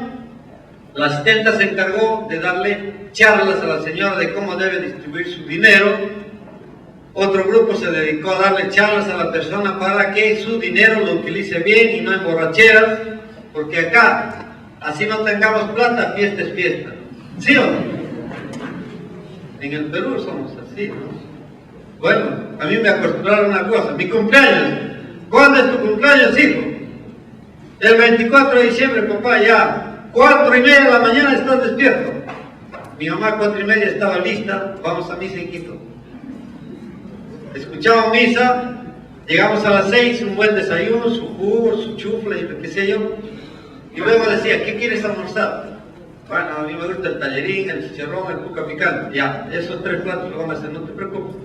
La asistenta se encargó de darle charlas a la señora de cómo debe distribuir su dinero. Otro grupo se dedicó a darle charlas a la persona para que su dinero lo utilice bien y no en borracheras, porque acá, así no tengamos plata, fiesta es fiesta. ¿Sí o no? En el Perú somos así, ¿no? Bueno, a mí me acostumbraron a una cosa, mi cumpleaños. ¿Cuándo es tu cumpleaños, hijo? El 24 de diciembre, papá, ya 4:30 de la mañana estás despierto. Mi mamá 4:30 estaba lista, vamos a misa, hijito. Escuchamos misa, llegamos a las 6, un buen desayuno, su jugo, su chufla y lo que sé yo. Y luego decía, ¿qué quieres almorzar? Bueno, a mí me gusta el tallerín, el chicharrón, el cuca picante. Ya, esos 3 platos lo vamos a hacer, no te preocupes.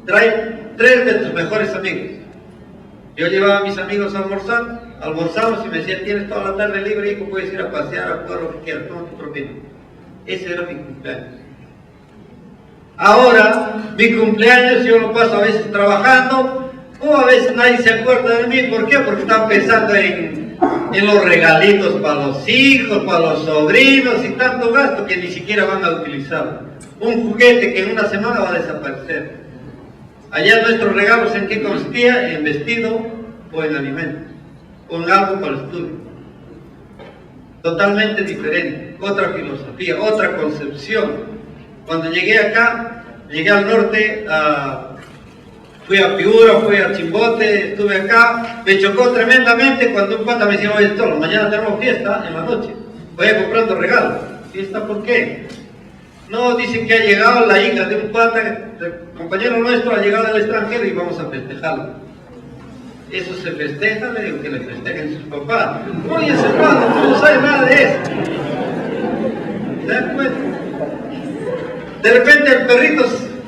Trae 3 de tus mejores amigos. Yo llevaba a mis amigos a almorzar, almorzamos y me decían, tienes toda la tarde libre, hijo, puedes ir a pasear, a jugar, lo que quieras, toma tu propina. Ese era mi cumpleaños. Ahora, mi cumpleaños yo lo paso a veces trabajando, o a veces nadie se acuerda de mí. ¿Por qué? Porque están pensando en los regalitos para los hijos, para los sobrinos y tanto gasto que ni siquiera van a utilizar. Un juguete que en una semana va a desaparecer. Allá nuestros regalos, ¿en qué consistía? En vestido o en alimento, o en algo para el estudio. Totalmente diferente, otra filosofía, otra concepción. Cuando llegué acá, llegué al norte, fui a Piura, fui a Chimbote, estuve acá, me chocó tremendamente cuando un pata me decía, oye, Tolo, mañana tenemos fiesta en la noche, voy a comprando regalos. ¿Fiesta por qué? No, dicen que ha llegado la hija de un pata, del compañero nuestro, ha llegado del extranjero y vamos a festejarlo. Eso se festeja, le digo que le festejen sus papás. Oye, ese pata, tú no sabes nada de eso. ¿Se dan cuenta? De repente el perrito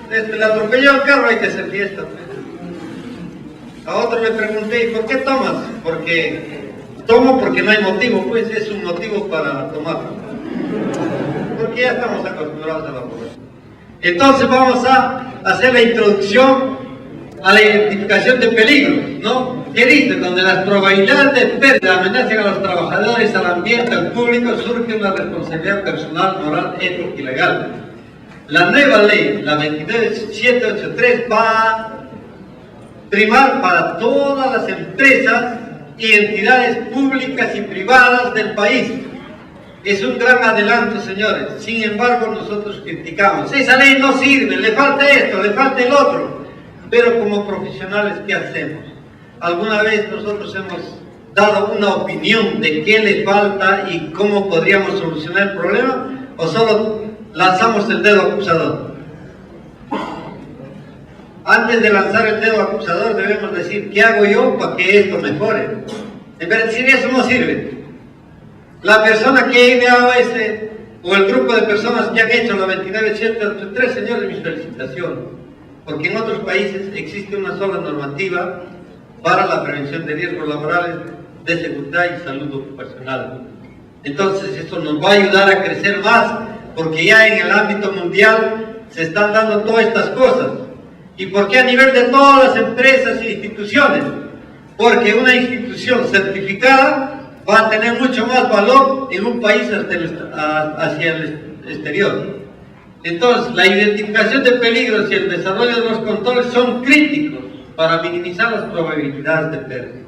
le atropelló al carro, hay que hacer fiesta. A otro le pregunté, ¿y por qué tomas? Porque tomo porque no hay motivo, pues es un motivo para tomar. Porque ya estamos acostumbrados a la pobreza. Entonces vamos a hacer la introducción a la identificación de peligros, ¿no? ¿Qué dice? Donde las probabilidades de pérdida amenazan a los trabajadores, al ambiente, al público, surge una responsabilidad personal, moral, ética y legal. La nueva ley, la 29783, va a primar para todas las empresas y entidades públicas y privadas del país. Es un gran adelanto, señores. Sin embargo, nosotros criticamos. Esa ley no sirve, le falta esto, le falta el otro. Pero como profesionales, ¿qué hacemos? ¿Alguna vez nosotros hemos dado una opinión de qué le falta y cómo podríamos solucionar el problema? ¿O solo lanzamos el dedo acusador? Antes de lanzar el dedo acusador debemos decir, ¿qué hago yo para que esto mejore? En vez de decir eso no sirve. La persona que ha ideado ese, o el grupo de personas que han hecho la 29783, señores, mis felicitaciones. Porque en otros países existe una sola normativa para la prevención de riesgos laborales, de seguridad y salud ocupacional. Entonces esto nos va a ayudar a crecer más, porque ya en el ámbito mundial se están dando todas estas cosas. ¿Y por qué a nivel de todas las empresas e instituciones? Porque una institución certificada va a tener mucho más valor en un país hacia el exterior. Entonces, la identificación de peligros y el desarrollo de los controles son críticos para minimizar las probabilidades de pérdida.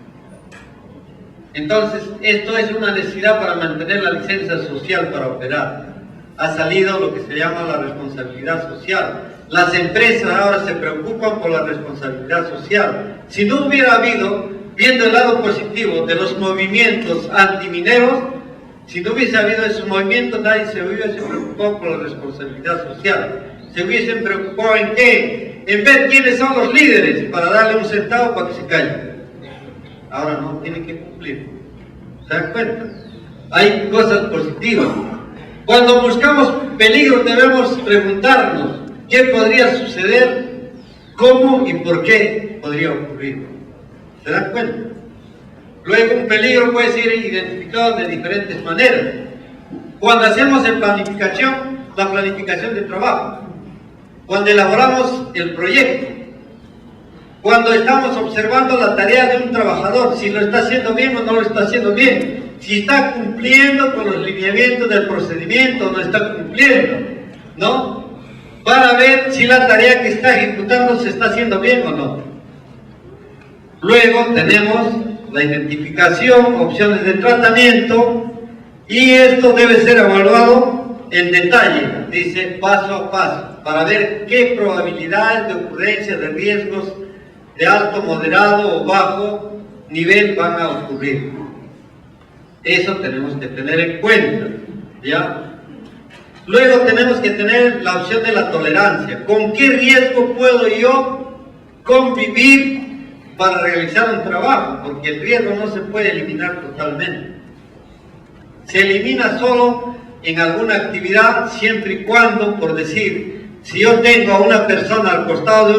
Entonces, esto es una necesidad para mantener la licencia social para operar. Ha salido lo que se llama la responsabilidad social. las empresas ahora se preocupan por la responsabilidad social. Si no hubiera habido, viendo el lado positivo de los movimientos antimineros, si no hubiese habido esos movimientos, nadie se hubiese preocupado por la responsabilidad social. Se hubiesen preocupado en qué, en ver quiénes son los líderes para darle un centavo para que se callen. Ahora no, tienen que cumplir. ¿Se dan cuenta? Hay cosas positivas. Cuando buscamos peligros debemos preguntarnos qué podría suceder, cómo y por qué podría ocurrir. ¿Se dan cuenta? Luego un peligro puede ser identificado de diferentes maneras. Cuando hacemos la planificación de trabajo, cuando elaboramos el proyecto, cuando estamos observando la tarea de un trabajador, si lo está haciendo bien o no lo está haciendo bien, si está cumpliendo con los lineamientos del procedimiento o no está cumpliendo, ¿no? Para ver si la tarea que está ejecutando se está haciendo bien o no. Luego tenemos la identificación, opciones de tratamiento, y esto debe ser evaluado en detalle, dice paso a paso, para ver qué probabilidades de ocurrencia de riesgos de alto, moderado o bajo nivel van a ocurrir. Eso tenemos que tener en cuenta, ¿ya? Luego tenemos que tener la opción de la tolerancia. ¿Con qué riesgo puedo yo convivir para realizar un trabajo? Porque el riesgo no se puede eliminar totalmente. Se elimina solo en alguna actividad, siempre y cuando, por decir, si yo tengo a una persona al costado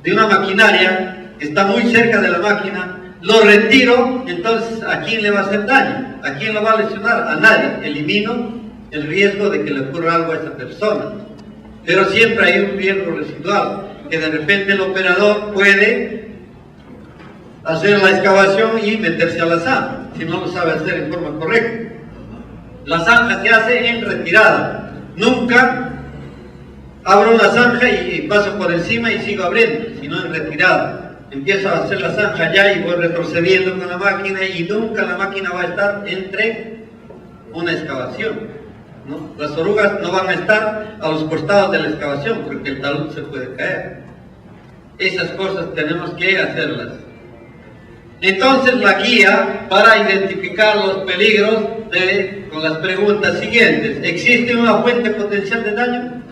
de una maquinaria que está muy cerca de la máquina, lo retiro, entonces ¿a quién le va a hacer daño? ¿A quién lo va a lesionar? A nadie. Elimino el riesgo de que le ocurra algo a esa persona. Pero siempre hay un riesgo residual, que de repente el operador puede hacer la excavación y meterse a la zanja, si no lo sabe hacer en forma correcta. La zanja se hace en retirada. Nunca abro una zanja y paso por encima y sigo abriendo, sino en retirada. Empiezo a hacer la zanja allá y voy retrocediendo con la máquina, y nunca la máquina va a estar entre una excavación, ¿no? Las orugas no van a estar a los costados de la excavación porque el talud se puede caer. Esas cosas tenemos que hacerlas. Entonces la guía para identificar los peligros con las preguntas siguientes: ¿existe una fuente potencial de daño?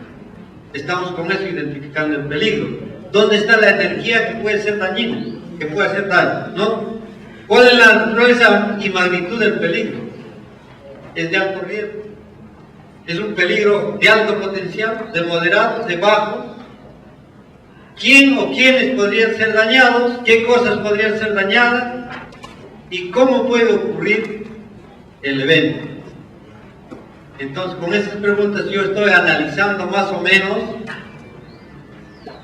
Estamos con eso identificando el peligro. ¿Dónde está la energía que puede ser dañina, que puede hacer daño, ¿no? ¿Cuál es la naturaleza y magnitud del peligro? ¿Es de alto riesgo? ¿Es un peligro de alto potencial, de moderado, de bajo? ¿Quién o quiénes podrían ser dañados? ¿Qué cosas podrían ser dañadas? ¿Y cómo puede ocurrir el evento? Entonces, con esas preguntas yo estoy analizando más o menos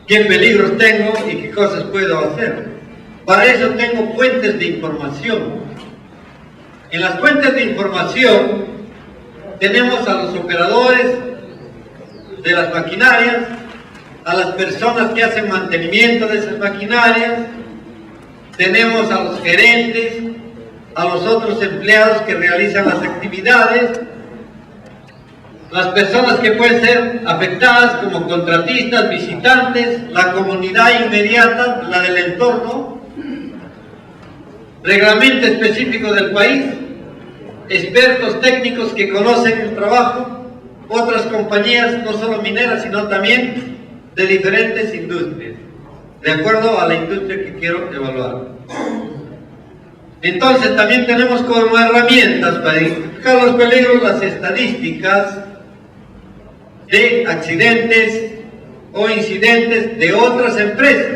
qué peligros tengo y qué cosas puedo hacer. Para eso tengo fuentes de información. En las fuentes de información tenemos a los operadores de las maquinarias, a las personas que hacen mantenimiento de esas maquinarias, tenemos a los gerentes, a los otros empleados que realizan las actividades, las personas que pueden ser afectadas como contratistas, visitantes, la comunidad inmediata, la del entorno, reglamento específico del país, expertos técnicos que conocen el trabajo, otras compañías, no solo mineras, sino también de diferentes industrias, de acuerdo a la industria que quiero evaluar. Entonces también tenemos como herramientas para identificar los peligros las estadísticas de accidentes o incidentes de otras empresas.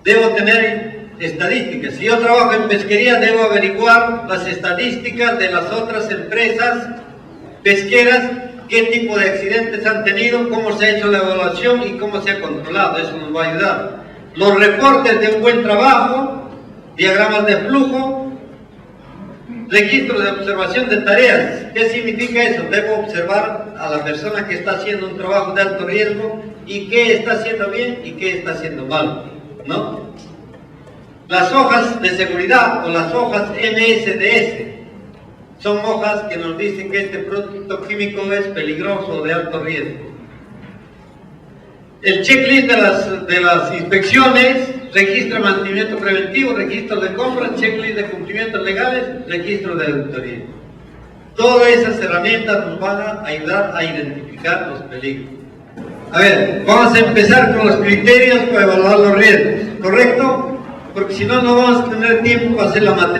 Debo tener estadísticas. Si yo trabajo en pesquería, debo averiguar las estadísticas de las otras empresas pesqueras, qué tipo de accidentes han tenido, cómo se ha hecho la evaluación y cómo se ha controlado. Eso nos va a ayudar. Los reportes de un buen trabajo, diagramas de flujo, registro de observación de tareas. ¿Qué significa eso? Debo observar a la persona que está haciendo un trabajo de alto riesgo y qué está haciendo bien y qué está haciendo mal, ¿no? Las hojas de seguridad o las hojas MSDS son hojas que nos dicen que este producto químico es peligroso, de alto riesgo. El checklist de las inspecciones: registro de mantenimiento preventivo, registro de compras, checklist de cumplimientos legales, registro de auditoría. Todas esas herramientas nos van a ayudar a identificar los peligros. A ver, vamos a empezar con los criterios para evaluar los riesgos, ¿correcto? Porque si no, no vamos a tener tiempo para hacer la materia.